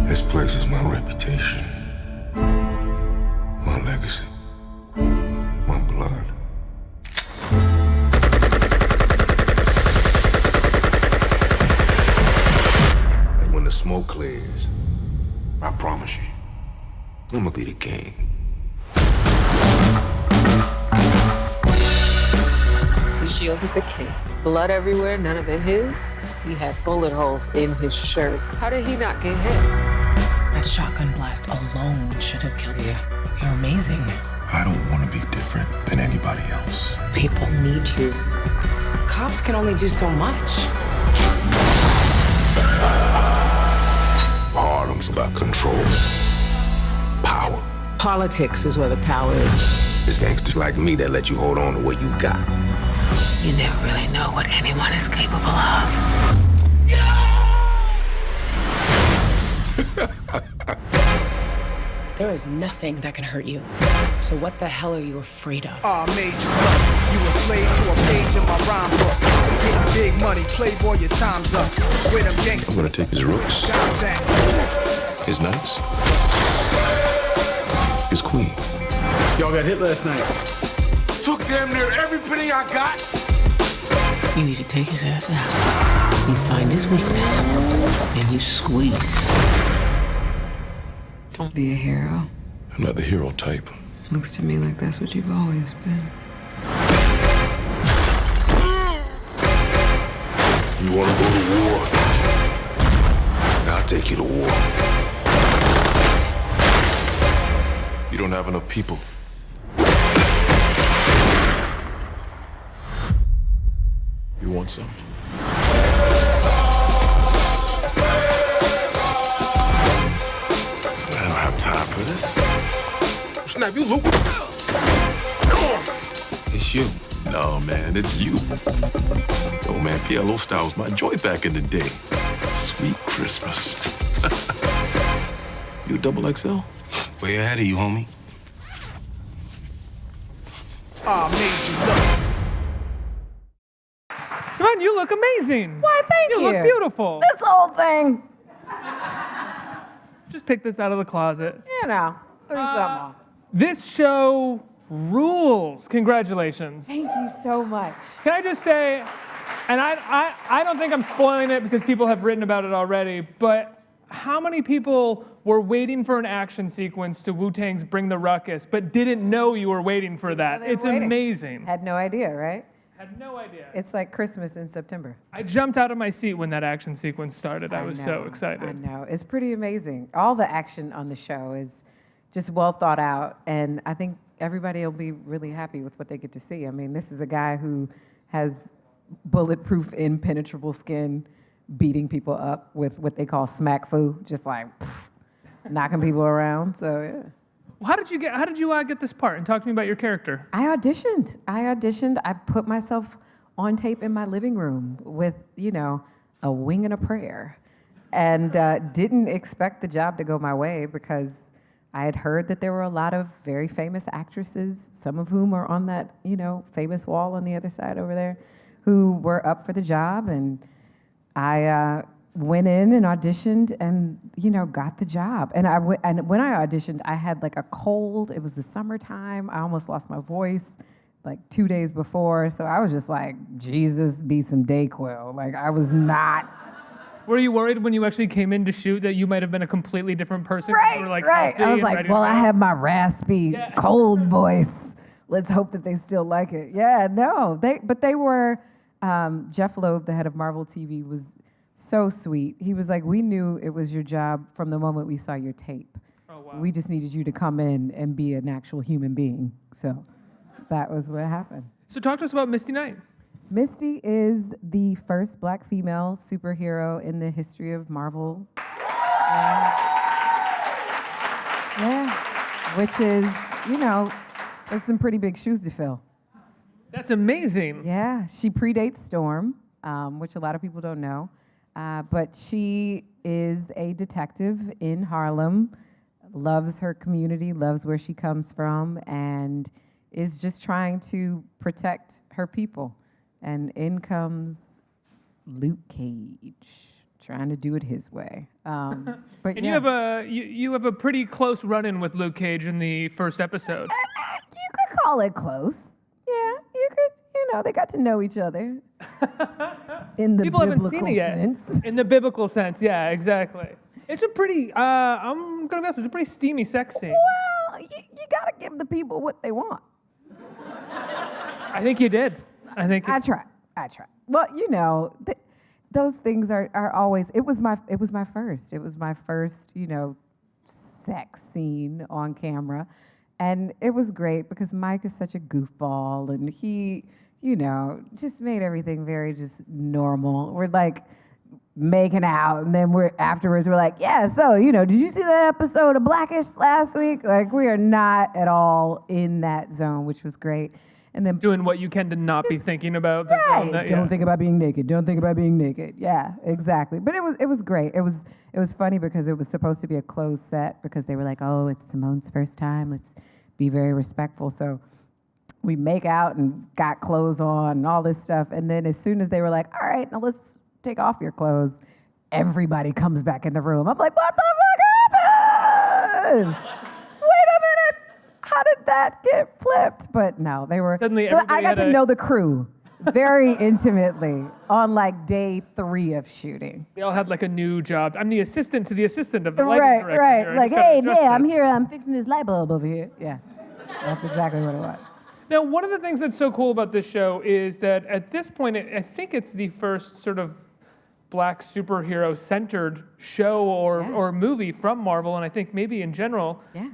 This place is my reputation, my legacy, my blood. And when the smoke clears, I promise you, I'm gonna be the king. He shielded the king. Blood everywhere, none of it his. He had bullet holes in his shirt. How did he not get hit? That shotgun blast alone should have killed you. You're amazing. I don't want to be different than anybody else. People need you. Cops can only do so much. Harlem's about control, power. Politics is where the power is. It's gangsters like me that let you hold on to what you got. You never really know what anyone is capable of. There is nothing that can hurt you. So what the hell are you afraid of? I made you up. You a slave to a page in my rhyme book. Getting big money, playboy, your time's up. With them gangsters. I'm gonna take his rooks, his knights, his queen. Y'all got hit last night. Took damn near every penny I got. You need to take his ass out. You find his weakness, then you squeeze. Don't be a hero. I'm not the hero type. Looks to me like that's what you've always been. You wanna go to war? I'll take you to war. You don't have enough people. You want some? I don't have time for this. Snap, you Luke. Come on. It's you. No, man, it's you. Yo, man, PLO style was my joy back in the day. Sweet Christmas. You a double XL? Way ahead of you, homie. I made you look. Simone, you look amazing. Why, thank you. You look beautiful. This whole thing, Just pick this out of the closet. you know, there's something. This show rules. Congratulations. Thank you so much. Can I just say, and I don't think I'm spoiling it because people have written about it already, but how many people were waiting for an action sequence to Wu-Tang's Bring the Ruckus, but didn't know you were waiting for that? they were It's waiting. amazing. Had no idea, right? Had no idea. It's like Christmas in September. I jumped out of my seat when that action sequence started. I was so excited. I know. It's pretty amazing. All the action on the show is just well thought out, and I think everybody will be really happy with what they get to see. I mean, this is a guy who has bulletproof, impenetrable skin, beating people up with what they call smack foo, just like knocking people around. So yeah. How did you get this part? And talk to me about your character. I auditioned. I put myself on tape in my living room with, you know, a wing and a prayer, and didn't expect the job to go my way because I had heard that there were a lot of very famous actresses, some of whom are on that, you know, famous wall on the other side over there, who were up for the job, and I went in and auditioned and, you know, got the job. And when I auditioned, I had like a cold. It was the summertime. I almost lost my voice like 2 days before. So I was just like, Jesus, be some Dayquil. Like, I was not. Were you worried when you actually came in to shoot that you might have been a completely different person? Right, You were, like, right. healthy I was and like, ready to well, I go? have my raspy, cold voice. Let's hope that they still like it. Yeah, no. They were, Jeff Loeb, the head of Marvel TV, was so sweet. He was like, we knew it was your job from the moment we saw your tape. Oh, wow. We just needed you to come in and be an actual human being. So that was what happened. So talk to us about Misty Knight. Misty is the first Black female superhero in the history of Marvel. Yeah. Which is, you know, there's some pretty big shoes to fill. That's amazing. Yeah, she predates Storm, which a lot of people don't know. But she is a detective in Harlem, loves her community, loves where she comes from, and is just trying to protect her people. And in comes Luke Cage, trying to do it his way. But And yeah. you have a pretty close run-in with Luke Cage in the first episode. You could call it close. Yeah, you could. They got to know each other. In the People haven't biblical seen it yet. sense. In the biblical sense, yeah, exactly. It's a pretty, I'm gonna be honest, it's a pretty steamy sex scene. Well, you got to give the people what they want. I think you did. I try. Well, those things are always. It was my first. It was my first, sex scene on camera, and it was great because Mike is such a goofball, and he, just made everything very just normal. We're like making out, and then we're like, yeah. So, did you see the episode of Blackish last week? Like, we are not at all in that zone, which was great. And then doing what you can to not be thinking about. Right. Don't think about being naked. Don't think about being naked. Yeah, exactly. But it was great. It was funny because it was supposed to be a closed set because they were like, oh, it's Simone's first time. Let's be very respectful. So we make out and got clothes on and all this stuff. And then as soon as they were like, all right, now let's take off your clothes, everybody comes back in the room. I'm like, what the fuck happened? Wait a minute. How did that get flipped? But no, they were. Suddenly so I got to know the crew very intimately on like day 3 of shooting. They all had like a new job. I'm the assistant to the assistant of the lighting director. Right. Here. Like, hey, yeah, I'm here. I'm fixing this light bulb over here. Yeah, that's exactly what it was. Now, one of the things that's so cool about this show is that at this point, I think it's the first sort of Black superhero-centered show or movie from Marvel, and I think maybe in general. Yeah.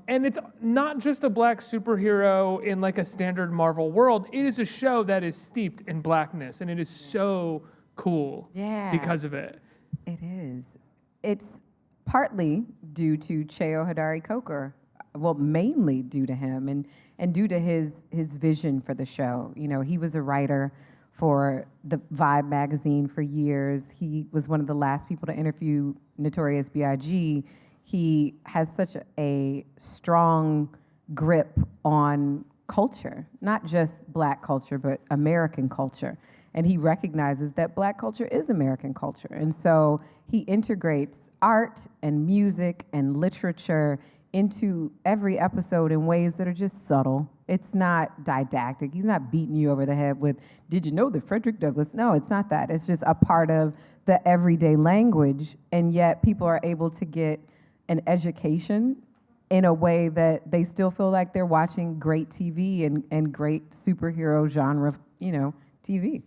And it's not just a Black superhero in like a standard Marvel world. It is a show that is steeped in Blackness, and it is so cool because of it. It is. It's partly due to Cheo Hodari Coker. Well, mainly due to him and due to his vision for the show. He was a writer for the Vibe magazine for years. He was one of the last people to interview Notorious B.I.G. He has such a strong grip on culture, not just Black culture, but American culture. And he recognizes that Black culture is American culture. And so he integrates art and music and literature into every episode in ways that are just subtle. It's not didactic. He's not beating you over the head with, did you know that Frederick Douglass? No, it's not that. It's just a part of the everyday language, and yet people are able to get an education in a way that they still feel like they're watching great TV and great superhero genre, TV.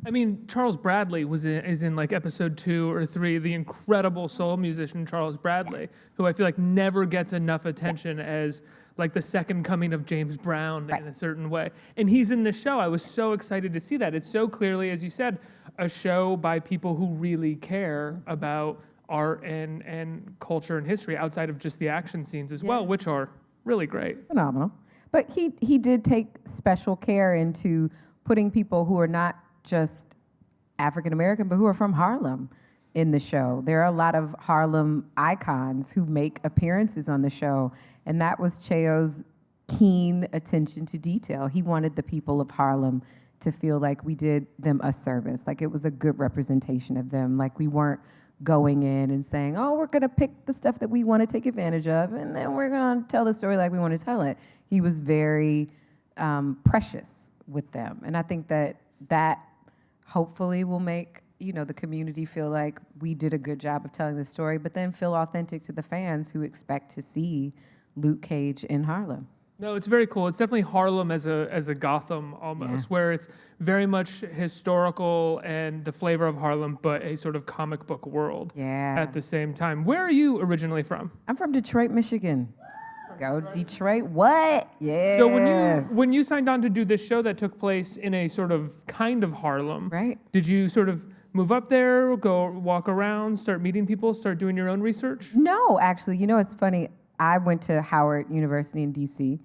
I mean, Charles Bradley is in like episode 2 or 3, the incredible soul musician Charles Bradley, who I feel like never gets enough attention as like the second coming of James Brown in a certain way. And he's in this show. I was so excited to see that. It's so clearly, as you said, a show by people who really care about art and culture and history outside of just the action scenes as well, which are really great. Phenomenal. But he did take special care into putting people who are not just African American, but who are from Harlem in the show. There are a lot of Harlem icons who make appearances on the show, and that was Cheo's keen attention to detail. He wanted the people of Harlem to feel like we did them a service, like it was a good representation of them, like we weren't going in and saying, oh, we're gonna pick the stuff that we wanna take advantage of, and then we're gonna tell the story like we wanna tell it. He was very precious with them, and I think that hopefully will make the community feel like we did a good job of telling the story, but then feel authentic to the fans who expect to see Luke Cage in Harlem. No, it's very cool. It's definitely Harlem as a Gotham almost, where it's very much historical and the flavor of Harlem, but a sort of comic book world at the same time. Where are you originally from? I'm from Detroit, Michigan. Go Detroit, what? Yeah. So when you signed on to do this show that took place in a sort of kind of Harlem, right? Did you sort of move up there, go walk around, start meeting people, start doing your own research? No, actually, it's funny. I went to Howard University in D.C.,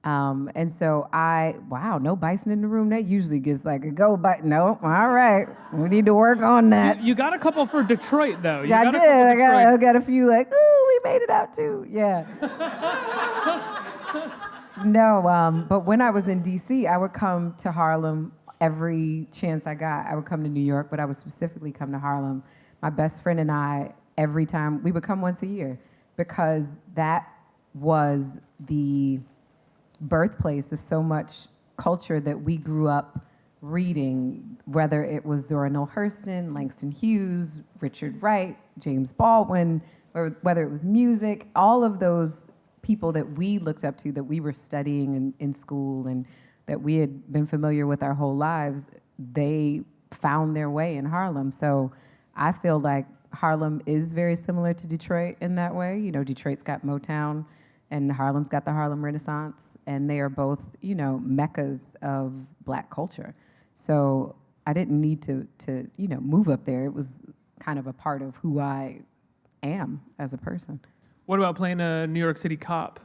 and so no bison in the room. That usually gets like a go, but no, all right, we need to work on that. You got a couple for Detroit, though. I did. I got a few like, ooh, we made it out too. Yeah. No, but when I was in D.C., I would come to Harlem every chance I got, I would come to New York, but I would specifically come to Harlem. My best friend and I, every time, we would come once a year because that was the birthplace of so much culture that we grew up reading, whether it was Zora Neale Hurston, Langston Hughes, Richard Wright, James Baldwin, or whether it was music, all of those people that we looked up to, that we were studying in school and that we had been familiar with our whole lives, they found their way in Harlem. So I feel like Harlem is very similar to Detroit in that way. You know, Detroit's got Motown and Harlem's got the Harlem Renaissance, and they are both, you know, meccas of Black culture. So I didn't need to you know, move up there. It was kind of a part of who I am as a person. What about playing a New York City cop?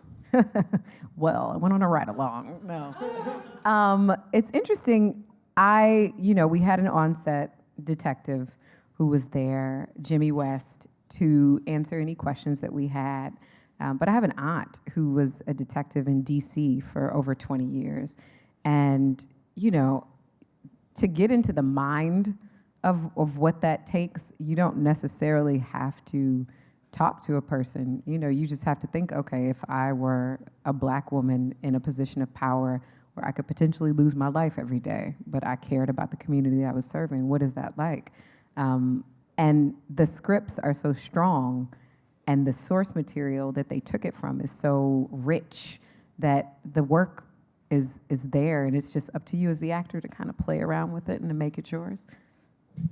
Well, I went on a ride along. No. It's interesting. We had an on-set detective who was there, Jimmy West, to answer any questions that we had. But I have an aunt who was a detective in D.C. for over 20 years. And, you know, to get into the mind of what that takes, you don't necessarily have to talk to a person. You know, you just have to think, okay, if I were a Black woman in a position of power where I could potentially lose my life every day, but I cared about the community I was serving, what is that like? And the scripts are so strong, and the source material that they took it from is so rich that the work is there, and it's just up to you as the actor to kind of play around with it and to make it yours.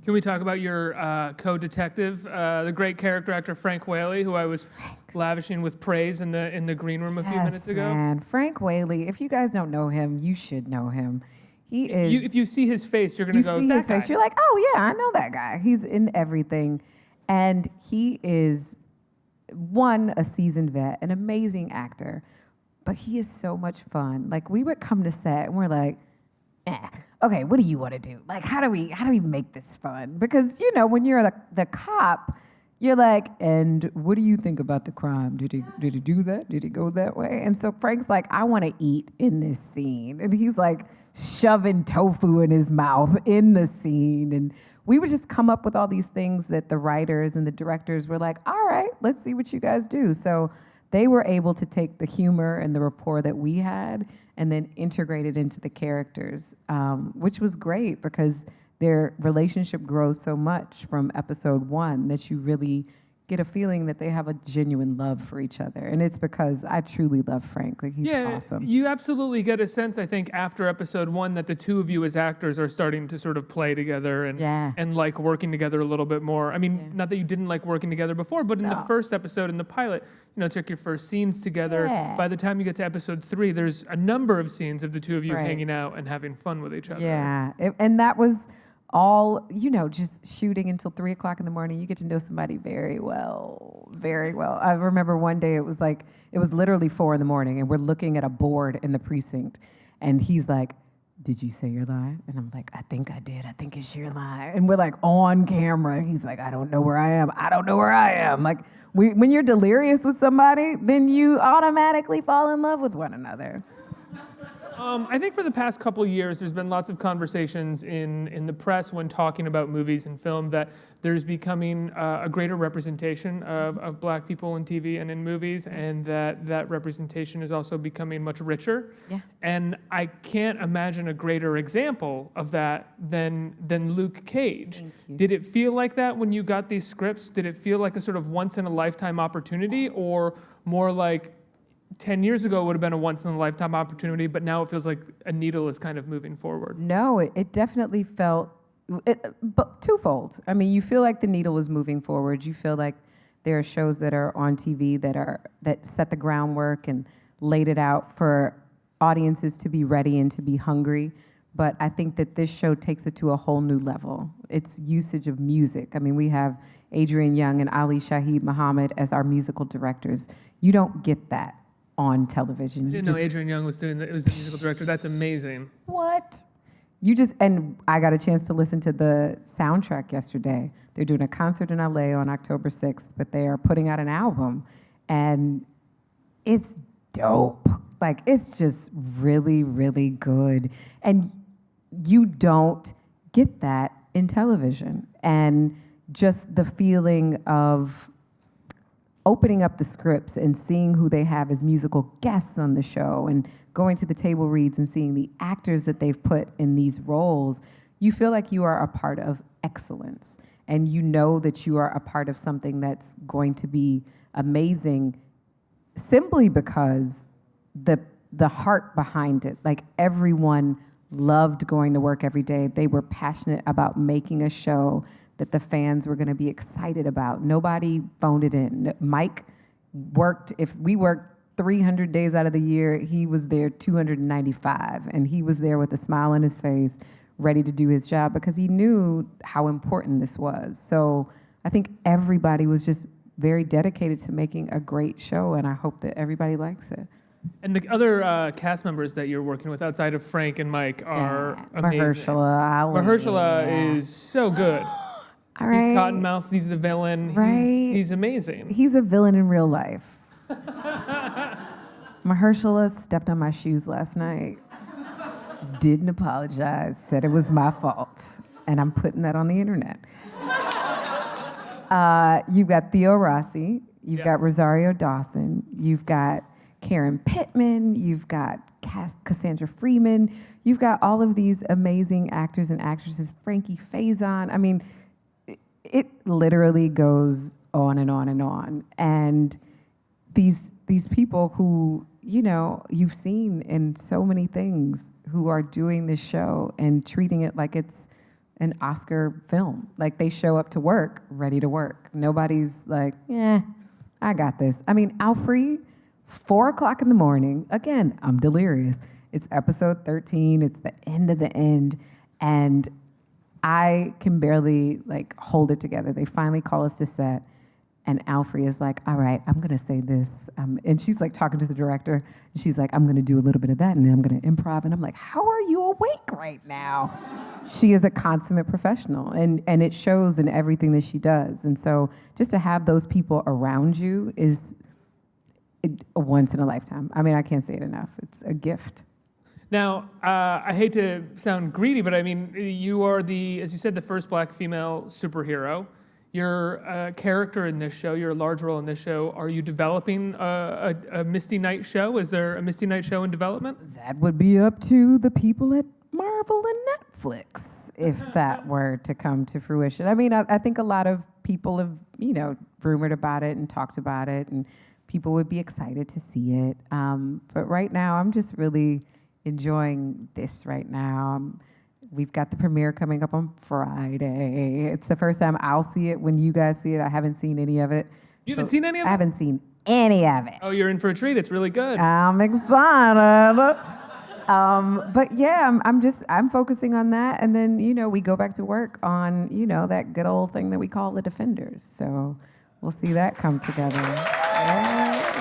Can we talk about your co-detective, the great character actor Frank Whaley, who I was lavishing with praise in the green room a few minutes ago? Man, Frank Whaley. If you guys don't know him, you should know him. He is. If you see his face, you're gonna go. You see his guy. face. You're like, oh yeah, I know that guy. He's in everything, and he is a seasoned vet, an amazing actor, but he is so much fun. Like, we would come to set and we're like, okay, what do you want to do? Like, how do we make this fun? Because, you know, when you're the cop, you're like, and what do you think about the crime? Did he do that? Did he go that way? And so Frank's like, I want to eat in this scene. And he's like shoving tofu in his mouth in the scene. And we would just come up with all these things that the writers and the directors were like, all right, let's see what you guys do. So they were able to take the humor and the rapport that we had and then integrate it into the characters, which was great because their relationship grows so much from episode 1 that you really get a feeling that they have a genuine love for each other. And it's because I truly love Frank. Like, he's awesome. You absolutely get a sense, I think, after episode 1 that the two of you as actors are starting to sort of play together and like working together a little bit more. I mean, not that you didn't like working together before, but in the first episode, in the pilot, you know, took your first scenes together. Yeah. By the time you get to episode 3, there's a number of scenes of the two of you hanging out and having fun with each other. Yeah, and that was all, you know, just shooting until 3 o'clock in the morning. You get to know somebody very well, very well. I remember one day it was literally 4 in the morning, and we're looking at a board in the precinct, and he's like, did you say your line? And I'm like, I think I did. I think it's your line. And we're like on camera. He's like, I don't know where I am. I don't know where I am. Like, when you're delirious with somebody, then you automatically fall in love with one another. I think for the past couple of years, there's been lots of conversations in the press when talking about movies and film that there's becoming a greater representation of Black people in TV and in movies, and that representation is also becoming much richer. Yeah. And I can't imagine a greater example of that than Luke Cage. Did it feel like that when you got these scripts? Did it feel like a sort of once-in-a-lifetime opportunity, or more like 10 years ago it would have been a once-in-a-lifetime opportunity, but now it feels like a needle is kind of moving forward? No, it definitely felt but twofold. I mean, you feel like the needle was moving forward. You feel like there are shows that are on TV that set the groundwork and laid it out for audiences to be ready and to be hungry. But I think that this show takes it to a whole new level. Its usage of music. I mean, we have Adrian Young and Ali Shaheed Muhammad as our musical directors. You don't get that on television. I didn't know Adrian Young was doing that. It was the musical director. That's amazing. What? And I got a chance to listen to the soundtrack yesterday. They're doing a concert in LA on October 6th, but they are putting out an album, and it's dope. Like, it's just really, really good. And you don't get that in television. And just the feeling of opening up the scripts and seeing who they have as musical guests on the show and going to the table reads and seeing the actors that they've put in these roles, you feel like you are a part of excellence. And you know that you are a part of something that's going to be amazing simply because the heart behind it, like everyone loved going to work every day. They were passionate about making a show that the fans were going to be excited about. Nobody phoned it in. Mike worked, if we worked 300 days out of the year, he was there 295, and he was there with a smile on his face, ready to do his job because he knew how important this was. So I think everybody was just very dedicated to making a great show, and I hope that everybody likes it. And the other cast members that you're working with outside of Frank and Mike are amazing. Mahershala is so good. All right. He's Cottonmouth. He's the villain. Right. He's amazing. He's a villain in real life. Mahershala stepped on my shoes last night. Didn't apologize. Said it was my fault. And I'm putting that on the internet. You've got Theo Rossi. You've got Rosario Dawson. You've got Karen Pittman. You've got Cassandra Freeman. You've got all of these amazing actors and actresses. Frankie Faison. I mean, it literally goes on and on and on. And these people who, you know, you've seen in so many things who are doing this show and treating it like it's an Oscar film. Like they show up to work, ready to work. Nobody's like, I got this. I mean, Alfre, 4 o'clock in the morning, again, I'm delirious. It's episode 13, it's the end of the end, and I can barely like hold it together. They finally call us to set, and Alfre is like, all right, I'm gonna say this. And she's like talking to the director, and she's like, I'm gonna do a little bit of that, and then I'm gonna improv. And I'm like, how are you awake right now? She is a consummate professional, and it shows in everything that she does. And so just to have those people around you is a once in a lifetime. I mean, I can't say it enough. It's a gift. Now, I hate to sound greedy, but I mean, you are as you said, the first Black female superhero. You're a character in this show. You're a large role in this show. Are you developing a Misty Knight show? Is there a Misty Knight show in development? That would be up to the people at Marvel and Netflix if that were to come to fruition. I mean, I think a lot of people have, you know, rumored about it and talked about it, and people would be excited to see it. But right now, I'm just really enjoying this right now. We've got the premiere coming up on Friday. It's the first time I'll see it when you guys see it. I haven't seen any of it. You haven't seen any of it? I haven't seen any of it. Oh, you're in for a treat. It's really good. I'm excited. But yeah, I'm focusing on that. And then, you know, we go back to work on, you know, that good old thing that we call The Defenders. So we'll see that come together. Yeah.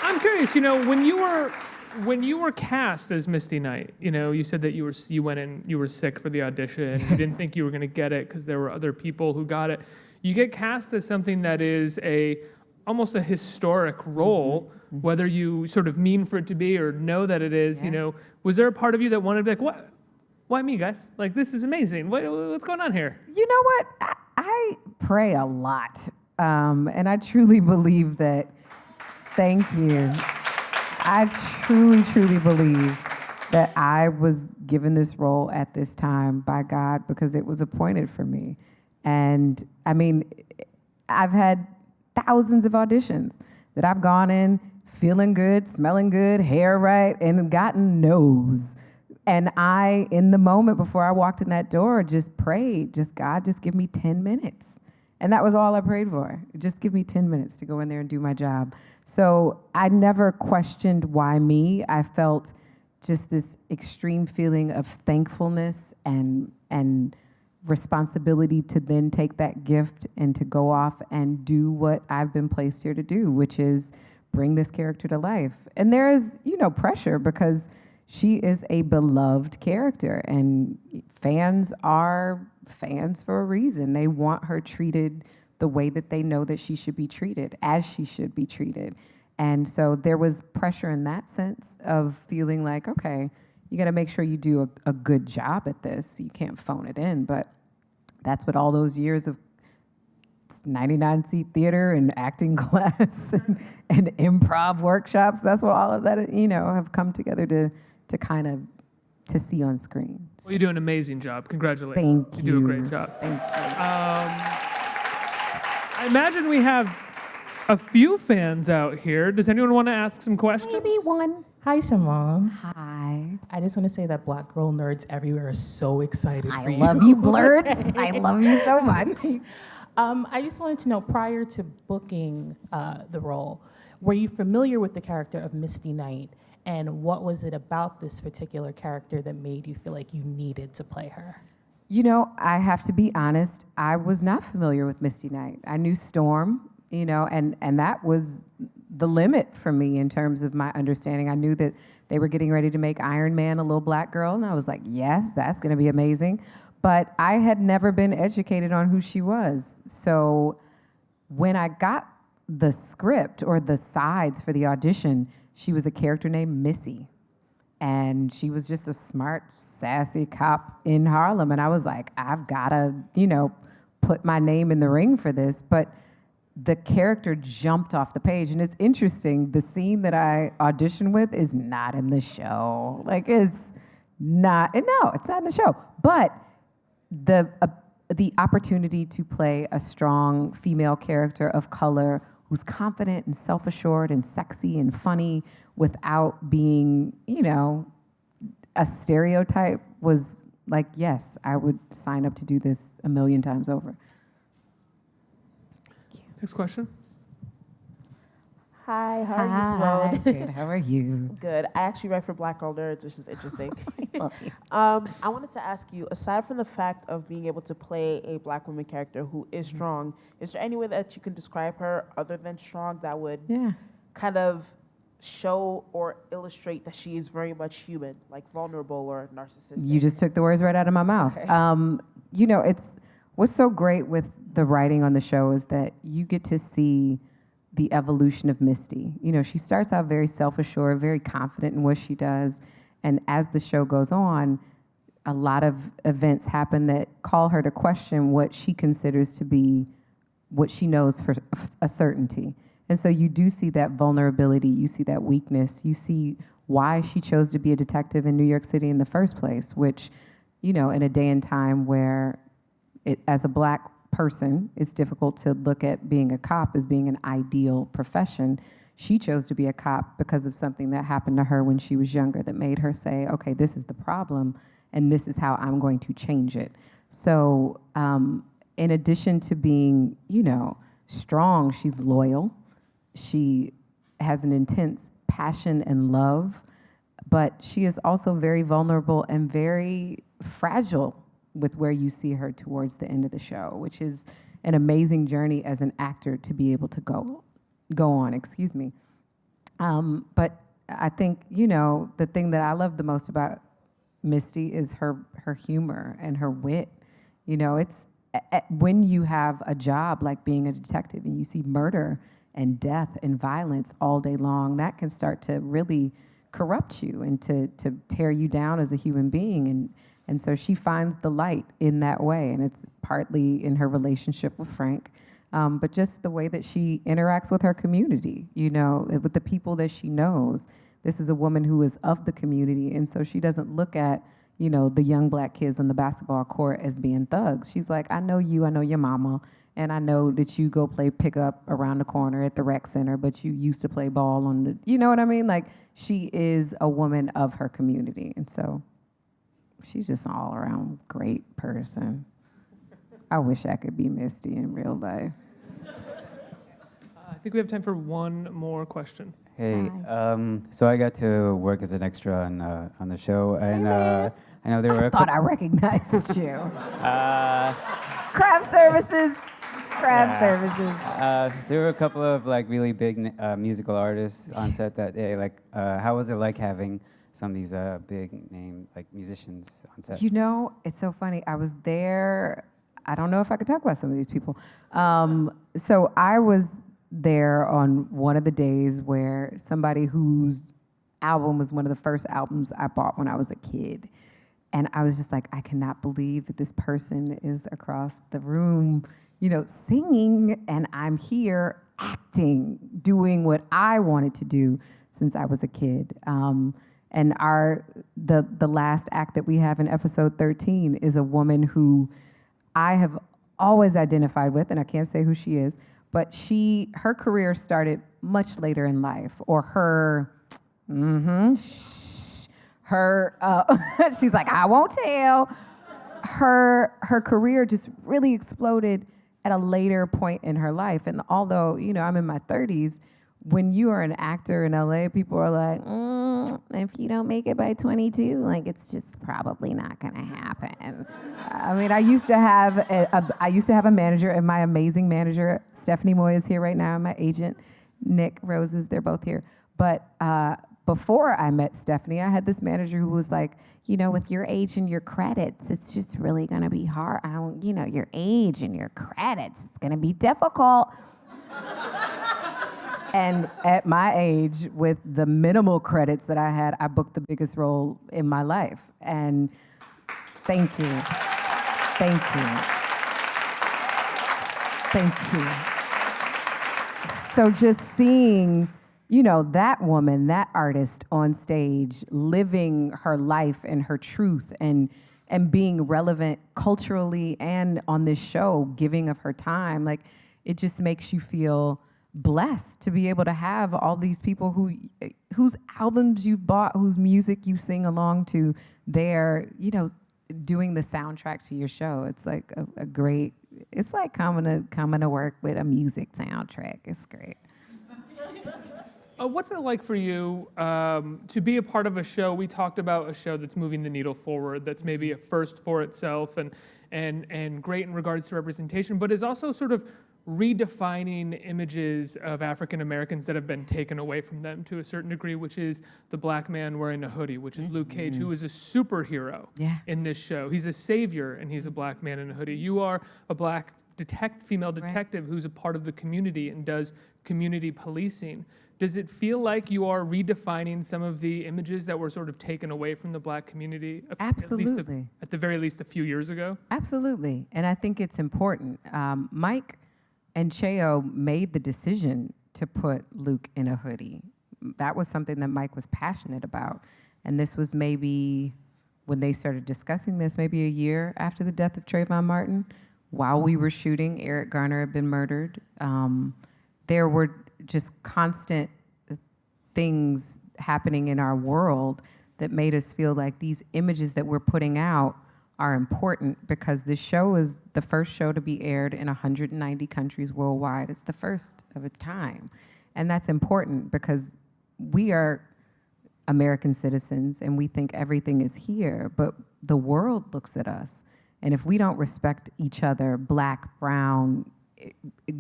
I'm curious, you know, when you were cast as Misty Knight, you know, you said that you went in, you were sick for the audition. Yes. You didn't think you were going to get it because there were other people who got it. You get cast as something that is almost a historic role, whether you sort of mean for it to be or know that it is. Yeah. You know, was there a part of you that wanted to be like, what? Why me, guys? Like, this is amazing. What's going on here? You know what? I pray a lot, and I truly believe that. Thank you. I truly, truly believe that I was given this role at this time by God because it was appointed for me. And I mean, I've had thousands of auditions that I've gone in feeling good, smelling good, hair right, and gotten no's. And I, in the moment before I walked in that door, just prayed, God, just give me 10 minutes. And that was all I prayed for. Just give me 10 minutes to go in there and do my job. So I never questioned why me. I felt just this extreme feeling of thankfulness and responsibility to then take that gift and to go off and do what I've been placed here to do, which is bring this character to life. And there is, you know, pressure because she is a beloved character, and fans are fans for a reason. They want her treated the way that they know that she should be treated, as she should be treated. And so there was pressure in that sense of feeling like, okay, you got to make sure you do a good job at this. You can't phone it in, but that's what all those years of 99-seat theater and acting class and improv workshops, that's what all of that, have come together to kind of to see on screen. Well, you do an amazing job. Congratulations. Thank you. You do a great job. Thank you. I imagine we have a few fans out here. Does anyone want to ask some questions? Maybe one. Hi, Simone. Hi. I just want to say that Black Girl Nerds everywhere are so excited for I you. love you, Blurred. I love you so much. I just wanted to know, prior to booking the role, were you familiar with the character of Misty Knight? And what was it about this particular character that made you feel like you needed to play her? I have to be honest, I was not familiar with Misty Knight. I knew Storm, and that was the limit for me in terms of my understanding. I knew that they were getting ready to make Iron Man a little black girl, and I was like, yes, that's going to be amazing. But I had never been educated on who she was. So when I got the script or the sides for the audition, she was a character named Missy. And she was just a smart, sassy cop in Harlem. And I was like, I've got to, put my name in the ring for this. But the character jumped off the page. And it's interesting, the scene that I auditioned with is not in the show. It's not in the show. But the opportunity to play a strong female character of color who's confident and self-assured and sexy and funny without being, a stereotype was like, yes, I would sign up to do this a million times over. Next question. Hi, how are you, Simone? Good, how are you? Good. I actually write for Black Girl Nerds, which is interesting. Love you. I wanted to ask you, aside from the fact of being able to play a Black woman character who is strong, is there any way that you can describe her other than strong that would kind of show or illustrate that she is very much human, like vulnerable or narcissistic? You just took the words right out of my mouth. Okay. It's what's so great with the writing on the show is that you get to see the evolution of Misty. She starts out very self-assured, very confident in what she does. And as the show goes on, a lot of events happen that call her to question what she considers to be what she knows for a certainty. And so you do see that vulnerability, you see that weakness, you see why she chose to be a detective in New York City in the first place, which, in a day and time where as a Black person, it's difficult to look at being a cop as being an ideal profession. She chose to be a cop because of something that happened to her when she was younger that made her say, okay, this is the problem, and this is how I'm going to change it. So in addition to being, strong, she's loyal. She has an intense passion and love, but she is also very vulnerable and very fragile with where you see her towards the end of the show, which is an amazing journey as an actor to be able to go on, But I think, the thing that I love the most about Misty is her humor and her wit. It's when you have a job like being a detective and you see murder and death and violence all day long, that can start to really corrupt you and to tear you down as a human being. And so she finds the light in that way, and it's partly in her relationship with Frank, but just the way that she interacts with her community, with the people that she knows. This is a woman who is of the community, and so she doesn't look at, the young Black kids on the basketball court as being thugs. She's like, I know you, I know your mama, and I know that you go play pickup around the corner at the rec center, but you used to play ball on the, you know what I mean? Like, she is a woman of her community, and so she's just an all-around great person. I wish I could be Misty in real life. I think we have time for one more question. Hey, so I got to work as an extra on the show, and I know there were. I thought I recognized you. Craft services. There were a couple of really big musical artists on set that day. How was it like having some of these big name musicians on set? It's so funny. I was there. I don't know if I could talk about some of these people. So I was there on one of the days where somebody who's album was one of the first albums I bought when I was a kid. And I was just like, I cannot believe that this person is across the room, singing, and I'm here acting, doing what I wanted to do since I was a kid. And the last act that we have in episode 13 is a woman who I have always identified with, and I can't say who she is, but her career started much later in life, or she's like, I won't tell. Her career just really exploded at a later point in her life. And although, I'm in my 30s, when you are an actor in LA, people are like, if you don't make it by 22, it's just probably not gonna happen. I mean, I used to have a manager, and my amazing manager, Stephanie Moy, is here right now, and my agent, Nick Roses, they're both here. But before I met Stephanie, I had this manager who was like, with your age and your credits, it's just really gonna be hard. Your age and your credits, it's gonna be difficult. And at my age, with the minimal credits that I had, I booked the biggest role in my life. And thank you. Thank you. So just seeing, that woman, that artist on stage, living her life and her truth and being relevant culturally and on this show, giving of her time, it just makes you feel blessed to be able to have all these people whose albums you've bought, whose music you sing along to, they're, doing the soundtrack to your show. It's like a great, it's like coming to work with a music soundtrack. It's great. What's it like for you to be a part of a show? We talked about a show that's moving the needle forward, that's maybe a first for itself and great in regards to representation, but is also sort of redefining images of African Americans that have been taken away from them to a certain degree, which is the black man wearing a hoodie, which is Luke Cage, who is a superhero in this show. He's a savior, and he's a black man in a hoodie. You are a black female detective who's a part of the community and does community policing. Does it feel like you are redefining some of the images that were sort of taken away from the black community? Absolutely. At the very least a few years ago? Absolutely. And I think it's important. Mike and Cheo made the decision to put Luke in a hoodie. That was something that Mike was passionate about. And this was maybe, when they started discussing this, maybe a year after the death of Trayvon Martin. While we were shooting, Eric Garner had been murdered. There were just constant things happening in our world that made us feel like these images that we're putting out are important, because this show is the first show to be aired in 190 countries worldwide. It's the first of its time. And that's important because we are American citizens and we think everything is here, but the world looks at us. And if we don't respect each other, black, brown,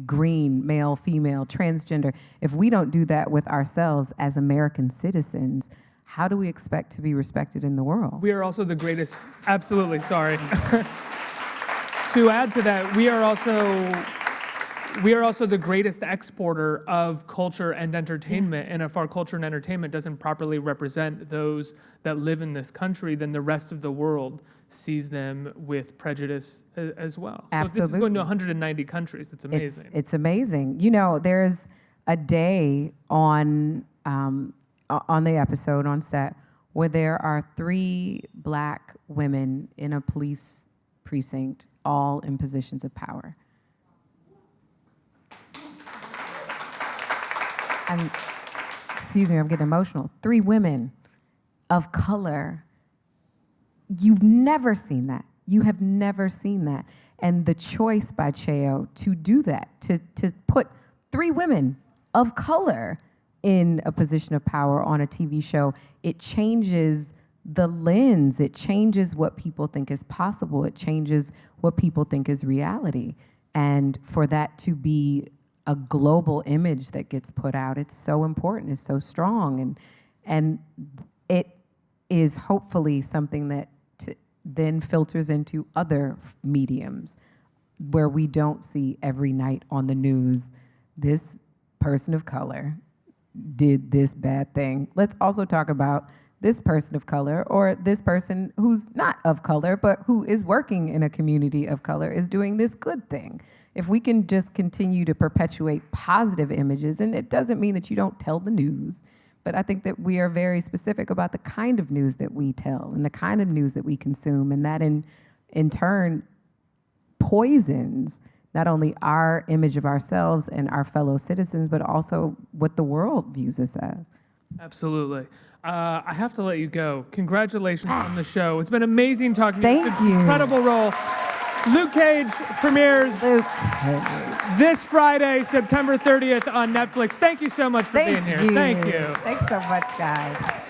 green, male, female, transgender, if we don't do that with ourselves as American citizens, how do we expect to be respected in the world? We are also the greatest, absolutely, sorry. To add to that, we are also the greatest exporter of culture and entertainment. And if our culture and entertainment doesn't properly represent those that live in this country, then the rest of the world sees them with prejudice as well. Absolutely. So this is going to 190 countries. It's amazing. It's amazing. There's a day on the episode on set where there are 3 black women in a police precinct, all in positions of power. Excuse me, I'm getting emotional. 3 women of color. You've never seen that. You have never seen that. And the choice by Cheo to do that, to put 3 women of color in a position of power on a TV show, it changes the lens. It changes what people think is possible. It changes what people think is reality. And for that to be a global image that gets put out, it's so important, it's so strong. And it is hopefully something that then filters into other mediums where we don't see every night on the news, this person of color did this bad thing. Let's also talk about this person of color or this person who's not of color, but who is working in a community of color is doing this good thing. If we can just continue to perpetuate positive images, and it doesn't mean that you don't tell the news, but I think that we are very specific about the kind of news that we tell and the kind of news that we consume, and that in turn poisons not only our image of ourselves and our fellow citizens, but also what the world views us as. Absolutely. I have to let you go. Congratulations on the show. It's been amazing talking to you. Thank It's an you. incredible role. Luke Cage premieres this Friday, September 30th on Netflix. Thank you so much for being here. You. Thank you. Thanks so much, guys.